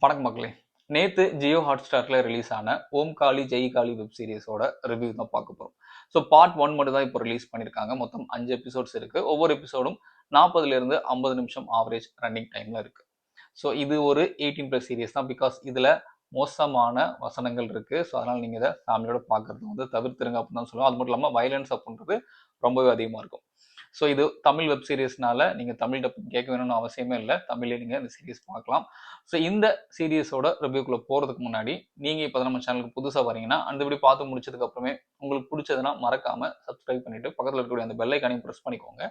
வணக்கம் மக்களே. நேத்து ஜியோ ஹாட்ஸ்டார்ல ரிலீஸ் ஆன ஓம் காளி ஜெய் காளி வெப் சீரிஸோட ரிவ்யூ தான் பார்க்க போறோம். ஸோ பார்ட் 1 மட்டும் தான் இப்போ ரிலீஸ் பண்ணியிருக்காங்க. மொத்தம் 5 எபிசோட்ஸ் இருக்கு. ஒவ்வொரு எபிசோடும் 40லிருந்து 50 நிமிஷம் ஆவரேஜ் ரன்னிங் டைம்ல இருக்கு. ஸோ இது ஒரு 18+ சீரிஸ் தான். பிகாஸ் இதுல மோசமான வசனங்கள் இருக்கு. ஸோ அதனால நீங்க இதை ஃபேமிலியோட பார்க்கறது வந்து தவிர்த்துருங்க அப்படின்னு தான் சொல்லுவோம். அது மட்டும் இல்லாமல் வைலன்ஸ் அப்படின்றது ரொம்பவே அதிகமாக இருக்கும். ஸோ இது தமிழ் வெப் சீரிஸ்னால நீங்கள் தமிழ் டப்பிங் கேட்க வேணும்னு அவசியமே இல்லை. தமிழ்லேயே நீங்கள் இந்த சீரிஸ் பார்க்கலாம். ஸோ இந்த சீரிஸோட ரிவ்யூக்குள்ளே போகிறதுக்கு முன்னாடி நீங்கள் இப்போ நம்ம சேனலுக்கு புதுசாக வரீங்கன்னா அந்த இப்படி பார்த்து முடிச்சதுக்கு அப்புறமே உங்களுக்கு பிடிச்சதுன்னா மறக்காமல் சப்ஸ்கிரைப் பண்ணிட்டு பக்கத்தில் இருக்கக்கூடிய அந்த பெல் ஐகானையும் ப்ரெஸ் பண்ணிக்கோங்க.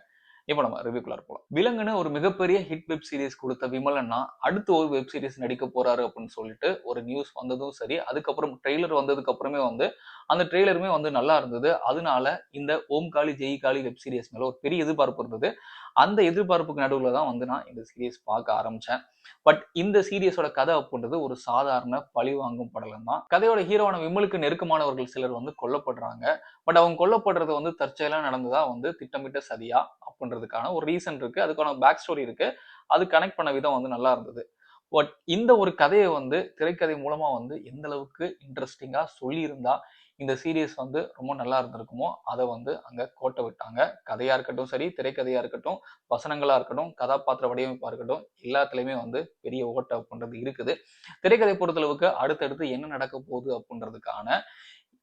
இப்போ நம்ம ரிவ்யூக்குள்ள போலாம். விலங்குன்னு ஒரு மிகப்பெரிய ஹிட் வெப் சீரிஸ் கொடுத்த விமல் அண்ணா அடுத்து ஒரு வெப் சீரிஸ் நடிக்க போறாரு அப்படின்னு சொல்லிட்டு ஒரு நியூஸ் வந்ததும் சரி, அதுக்கப்புறம் ட்ரெய்லர் வந்ததுக்கு அப்புறமே வந்து அந்த ட்ரெய்லருமே வந்து நல்லா இருந்தது. அதனால இந்த ஓம் காளி ஜெய் காளி வெப் சீரிஸ் மேல ஒரு பெரிய எதிர்பார்ப்பு இருந்தது. அந்த எதிர்பார்ப்புக்கு நடுவில் தான் வந்து நான் இந்த சீரிஸ் பார்க்க ஆரம்பிச்சேன். பட் இந்த சீரியஸோட கதை அப்படின்றது ஒரு சாதாரண பழி வாங்கும் படலம் தான். கதையோட ஹீரோவான விமலுக்கு நெருக்கமானவர்கள் சிலர் வந்து கொல்லப்படுறாங்க. பட் அவங்க கொல்லப்படுறது வந்து தற்செயலா நடந்ததா வந்து திட்டமிட்ட சதியா அப்படின்றதுக்கான ஒரு ரீசன் இருக்கு. அதுக்கான பேக் ஸ்டோரி இருக்கு. அது கனெக்ட் பண்ண விதம் வந்து நல்லா இருந்தது. பட் இந்த ஒரு கதையை வந்து திரைக்கதை மூலமா வந்து எந்த அளவுக்கு இன்ட்ரெஸ்டிங்கா சொல்லியிருந்தா இந்த சீரியஸ் வந்து ரொம்ப நல்லா இருந்திருக்குமோ அதை வந்து அங்க கோட்டை விட்டாங்க. கதையா இருக்கட்டும் சரி, திரைக்கதையா இருக்கட்டும், வசனங்களா இருக்கட்டும், கதாபாத்திர வடிவமைப்பா இருக்கட்டும், எல்லாத்துலயுமே வந்து பெரிய ஓட்டை அப்படின்றது இருக்குது. திரைக்கதை பொறுத்தளவுக்கு அடுத்தடுத்து என்ன நடக்க போகுது அப்படின்றதுக்கான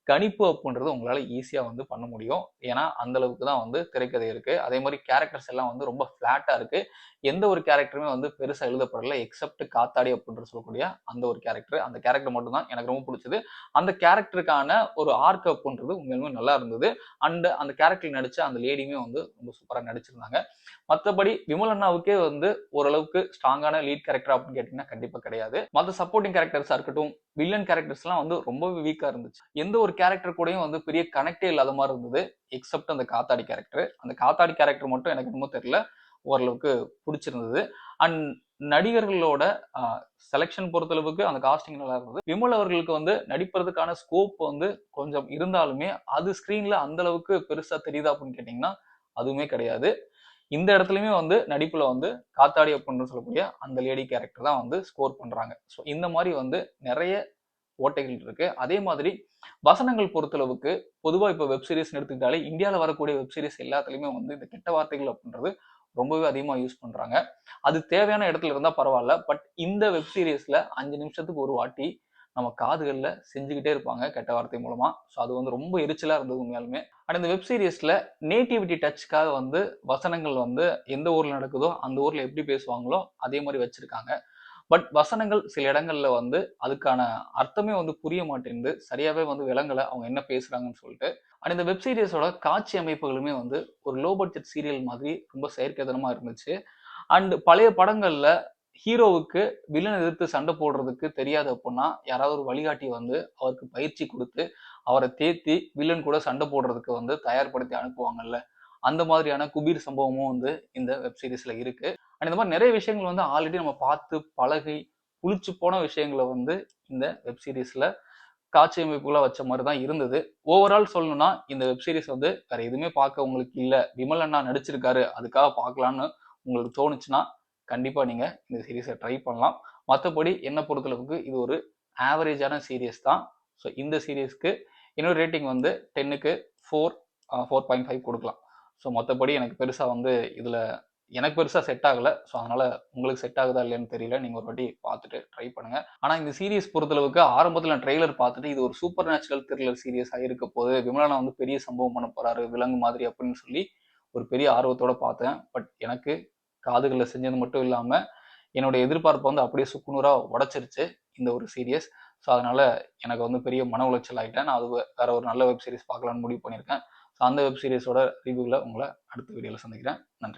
கணிப்பு அப்படின்றது உங்களால ஈஸியா வந்து பண்ண முடியும். ஏன்னா அந்த அளவுக்கு தான் வந்து திரைக்கதை இருக்கு. அதே மாதிரி கேரக்டர்ஸ் எல்லாம் வந்து ரொம்ப ஃபிளாட்டா இருக்கு. எந்த ஒரு கேரக்டருமே வந்து பெருசா எழுதப்படல. எக்ஸப்ட் காத்தாடி அப்படின்ற சொல்லக்கூடிய அந்த ஒரு கேரக்டர். அந்த கேரக்டர் மட்டும் தான் எனக்கு ரொம்ப பிடிச்சது. அந்த கேரக்டருக்கான ஒரு ஆர்க் அப்படின்றது உண்மையிலுமே நல்லா இருந்தது. அண்ட் அந்த கேரக்டர் நடிச்ச அந்த லேடியுமே வந்து ரொம்ப சூப்பரா நடிச்சிருந்தாங்க. மற்றபடி விமல் அண்ணாவுக்கே வந்து ஓரளவுக்கு ஸ்ட்ராங்கான லீட் கேரக்டர் அப்படின்னு கேட்டீங்கன்னா கண்டிப்பா கிடையாது. மற்ற சப்போர்ட்டிங் கேரக்டர்ஸா இருக்கட்டும், வில்லன் கேரக்டர்ஸ் எல்லாம் வந்து ரொம்பவே வீக்கா இருந்துச்சு. எந்த ஒரு கேரக்டர் கூடயும் வந்து பெரிய கனெக்டே இல்லாத மாதிரி இருந்தது. எக்ஸப்ட் அந்த காத்தாடி கேரக்டர். அந்த காத்தாடி கேரக்டர் மட்டும் எனக்கு என்னமோ தெரியல, ஓரளவுக்கு பிடிச்சிருந்தது. அண்ட் நடிகர்களோட செலெக்ஷன் பொறுத்தளவுக்கு அந்த காஸ்டிங் நல்லா இருந்தது. விமல் அவர்களுக்கு வந்து நடிப்பதற்கான ஸ்கோப் வந்து கொஞ்சம் இருந்தாலுமே அது ஸ்கிரீன்ல அந்த அளவுக்கு பெருசா தெரியுதா அப்படின்னு கேட்டீங்கன்னா அதுவுமே கிடையாது. இந்த இடத்துலயுமே வந்து நடிப்புல வந்து காத்தாடி அப்படின்னு சொல்லக்கூடிய அந்த லேடி கேரக்டர் தான் வந்து ஸ்கோர் பண்றாங்க. ஸோ இந்த மாதிரி வந்து நிறைய ஓட்டைகள் இருக்கு. அதே மாதிரி வசனங்கள் பொறுத்தளவுக்கு பொதுவா இப்ப வெப் சீரிஸ் எடுத்துக்கிட்டாலே இந்தியாவில் வரக்கூடிய வெப் சீரிஸ் எல்லாத்துலயுமே வந்து இந்த கெட்ட வார்த்தைகள் அப்படின்றது ரொம்பவே அதிகமா யூஸ் பண்றாங்க. அது தேவையான இடத்துல இருந்தா பரவாயில்ல. பட் இந்த வெப் சீரிஸ்ல 5 நிமிஷத்துக்கு ஒரு வாட்டி நம்ம காதுகள்ல செஞ்சுக்கிட்டே இருப்பாங்க கெட்ட வார்த்தை மூலமா. ஸோ அது வந்து ரொம்ப எரிச்சலா இருந்தது உண்மையாலுமே. அண்ட் இந்த வெப் சீரிஸ்ல நேட்டிவிட்டி டச்சுக்காக வந்து வசனங்கள் வந்து எந்த ஊர்ல நடக்குதோ அந்த ஊர்ல எப்படி பேசுவாங்களோ அதே மாதிரி வச்சிருக்காங்க. பட் வசனங்கள் சில இடங்கள்ல வந்து அதுக்கான அர்த்தமே வந்து புரிய மாட்டேங்குது. சரியாவே வந்து விளங்கல அவங்க என்ன பேசுறாங்கன்னு சொல்லிட்டு. அண்ட் இந்த வெப் சீரிஸோட காட்சி அமைப்புகளுமே வந்து ஒரு லோ பட்ஜெட் சீரியல் மாதிரி ரொம்ப செயற்கைத்தனமா இருந்துச்சு. அண்ட் பழைய படங்கள்ல ஹீரோவுக்கு வில்லன் எதிர்த்து சண்டை போடுறதுக்கு தெரியாது அப்படின்னா யாராவது ஒரு வழிகாட்டி வந்து அவருக்கு பயிற்சி கொடுத்து அவரை தேத்தி வில்லன் கூட சண்டை போடுறதுக்கு வந்து தயார்படுத்தி அனுப்புவாங்கல்ல, அந்த மாதிரியான குபீர் சம்பவமும் வந்து இந்த வெப் சீரிஸ்ல இருக்கு. அண்ட் இந்த மாதிரி நிறைய விஷயங்கள் வந்து ஆல்ரெடி நம்ம பார்த்து பழகி புளிச்சு போன விஷயங்களை வந்து இந்த வெப் சீரிஸ்ல காட்சி அமைப்புகளா வச்ச மாதிரி தான் இருந்தது. ஓவரால் சொல்லணும்னா இந்த வெப் சீரிஸ் வந்து வேற எதுவுமே பார்க்க உங்களுக்கு இல்ல, விமல் அண்ணா நடிச்சிருக்காரு அதுக்காக பார்க்கலான்னு உங்களுக்கு தோணுச்சுன்னா கண்டிப்பா நீங்க இந்த சீரிஸை ட்ரை பண்ணலாம். மற்றபடி என்ன பொறுத்தளவுக்கு இது ஒரு ஆவரேஜான சீரியஸ் தான். ஸோ இந்த சீரியஸ்க்கு இன்னொரு ரேட்டிங் வந்து 10க்கு 4.5 கொடுக்கலாம். ஸோ மற்றபடி எனக்கு பெருசா வந்து இதுல எனக்கு பெருசா செட் ஆகல. ஸோ அதனால உங்களுக்கு செட் ஆகுதா இல்லையான்னு தெரியல. நீங்க ஒரு வாட்டி பார்த்துட்டு ட்ரை பண்ணுங்க. ஆனா இந்த சீரிஸ் பொறுத்தளவுக்கு ஆரம்பத்துல ட்ரெய்லர் பார்த்துட்டு இது ஒரு சூப்பர் நேச்சுரல் த்ரில்லர் சீரியஸ் இருக்க போது, விமலனா வந்து பெரிய சம்பவம் பண்ண போறாரு விலங்கு மாதிரி அப்படின்னு சொல்லி ஒரு பெரிய ஆர்வத்தோட பார்த்தேன். பட் எனக்கு காதுகள்ல செஞ்சது மட்டும் இல்லாம என்னுடைய எதிர்பார்ப்பை வந்து அப்படியே சுக்குநூறா உடைச்சிருச்சு இந்த ஒரு சீரியஸ். ஸோ அதனால எனக்கு வந்து பெரிய மன உளைச்சல் ஆயிட்டேன். நான் அது வேற ஒரு நல்ல வெப் சீரிஸ் பார்க்கலான்னு முடிவு பண்ணியிருக்கேன். ஸோ அந்த வெப் சீரிஸோட ரிவ்யூவில் உங்களை அடுத்த வீடியோவில் சந்திக்கிறேன். நன்றி.